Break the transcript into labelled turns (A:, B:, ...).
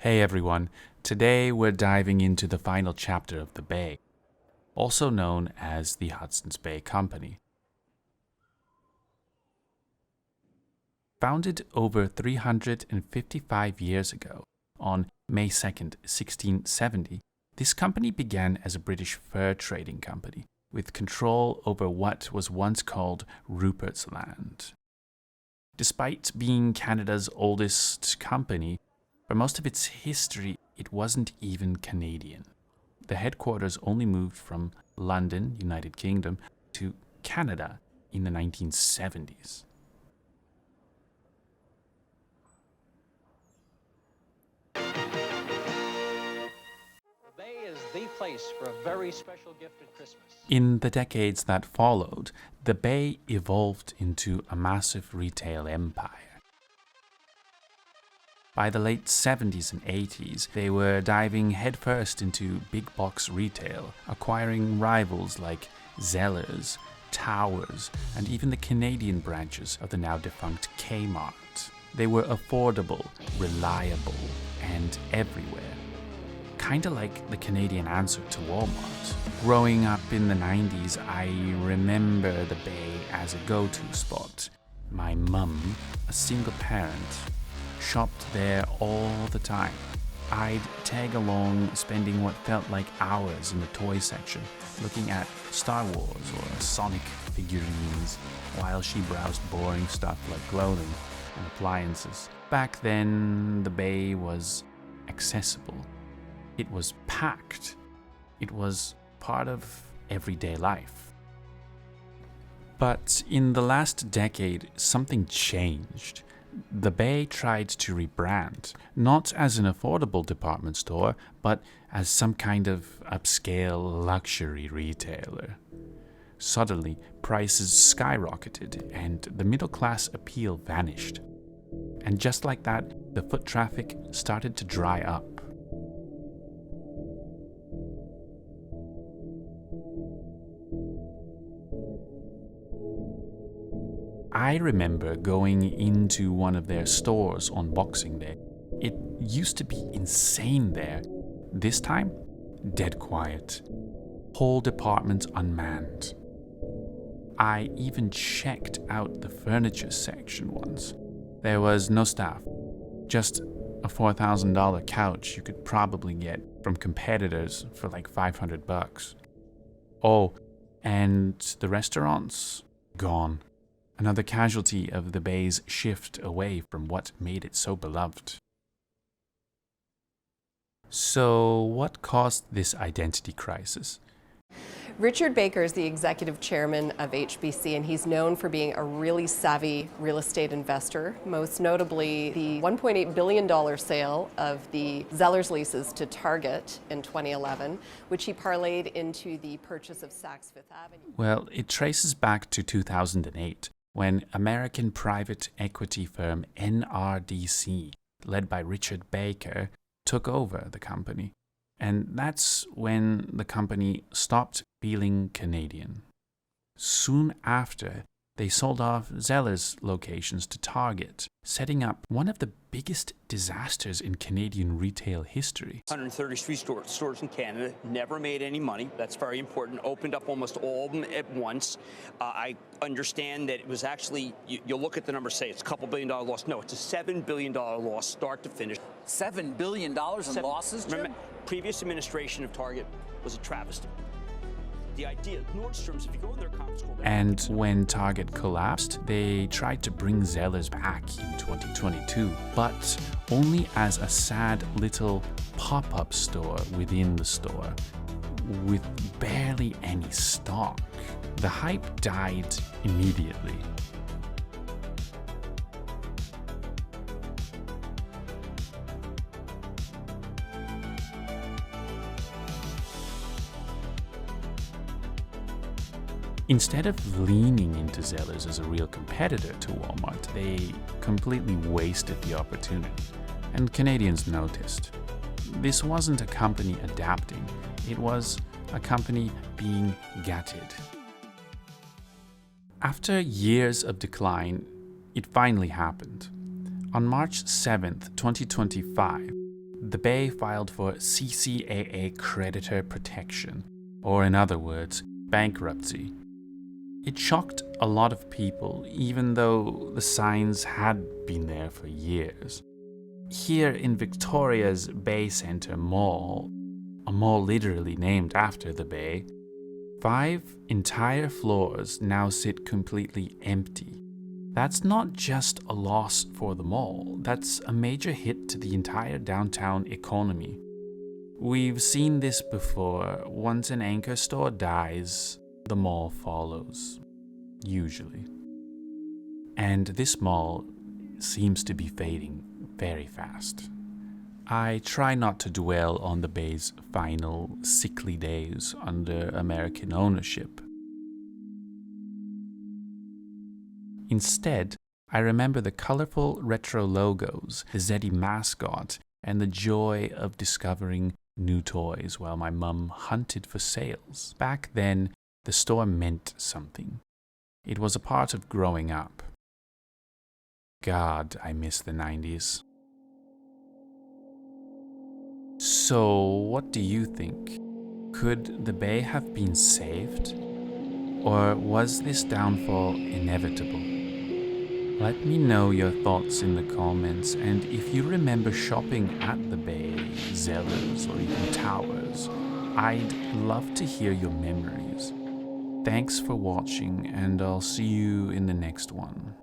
A: Hey everyone, today we're diving into the final chapter of the Bay, also known as the Hudson's Bay Company. Founded over 355 years ago, on May 2nd, 1670, this company began as a British fur trading company, with control over what was once called Rupert's Land. Despite being Canada's oldest company, for most of its history, it wasn't even Canadian. The headquarters only moved from London, United Kingdom, to Canada in the 1970s.
B: The Bay is the place for a very special gift at Christmas.
A: In the decades that followed, the Bay evolved into a massive retail empire. By the late 70s and 80s, they were diving headfirst into big box retail, acquiring rivals like Zellers, Towers, and even the Canadian branches of the now defunct Kmart. They were affordable, reliable, and everywhere. Kinda like the Canadian answer to Walmart. Growing up in the 90s, I remember the Bay as a go-to spot. My mum, a single parent, shopped there all the time. I'd tag along, spending what felt like hours in the toy section, looking at Star Wars or Sonic figurines, while she browsed boring stuff like clothing and appliances. Back then, the Bay was accessible. It was packed. It was part of everyday life. But in the last decade, something changed. The Bay tried to rebrand, not as an affordable department store, but as some kind of upscale luxury retailer. Suddenly, prices skyrocketed and the middle-class appeal vanished. And just like that, the foot traffic started to dry up. I remember going into one of their stores on Boxing Day. It used to be insane there. This time, dead quiet. Whole department unmanned. I even checked out the furniture section once. There was no staff. Just a $4,000 couch you could probably get from competitors for like $500. Oh, and the restaurants? Gone. Another casualty of the Bay's shift away from what made it so beloved. So, what caused this identity crisis?
C: Richard Baker is the executive chairman of HBC, and he's known for being a really savvy real estate investor, most notably the $1.8 billion sale of the Zellers leases to Target in 2011, which he parlayed into the purchase of Saks Fifth Avenue.
A: Well, it traces back to 2008, when American private equity firm NRDC, led by Richard Baker, took over the company. And that's when the company stopped feeling Canadian. Soon after, they sold off Zellers locations to Target, setting up one of the biggest disasters in Canadian retail history.
D: 133 stores in Canada, never made any money. That's very important. Opened up almost all of them at once. I understand that it was actually, you'll look at the numbers, say it's a couple $1 billion loss. No, it's a $7 billion loss, start to finish.
E: $7 billion in losses, Jim?
D: Remember, previous administration of Target was a travesty. The idea, Nordstrom's, if you go in their conference call...
A: And when Target collapsed, they tried to bring Zellers back in 2022, but only as a sad little pop-up store within the store, with barely any stock. The hype died immediately. Instead of leaning into Zellers as a real competitor to Walmart, they completely wasted the opportunity, and Canadians noticed. This wasn't a company adapting, it was a company being gutted. After years of decline, it finally happened. On March 7th, 2025, the Bay filed for CCAA creditor protection, or in other words, bankruptcy. It shocked a lot of people, even though the signs had been there for years. Here in Victoria's Bay Centre Mall, a mall literally named after the Bay, 5 entire floors now sit completely empty. That's not just a loss for the mall, that's a major hit to the entire downtown economy. We've seen this before. Once an anchor store dies, the mall follows, usually. And this mall seems to be fading very fast. I try not to dwell on the Bay's final sickly days under American ownership. Instead, I remember the colorful retro logos, the Zeddy mascot, and the joy of discovering new toys while my mum hunted for sales. Back then, the store meant something. It was a part of growing up. God, I miss the 90s. So, what do you think? Could the Bay have been saved? Or was this downfall inevitable? Let me know your thoughts in the comments, and if you remember shopping at the Bay, Zellers, or even Towers, I'd love to hear your memories. Thanks for watching, and I'll see you in the next one.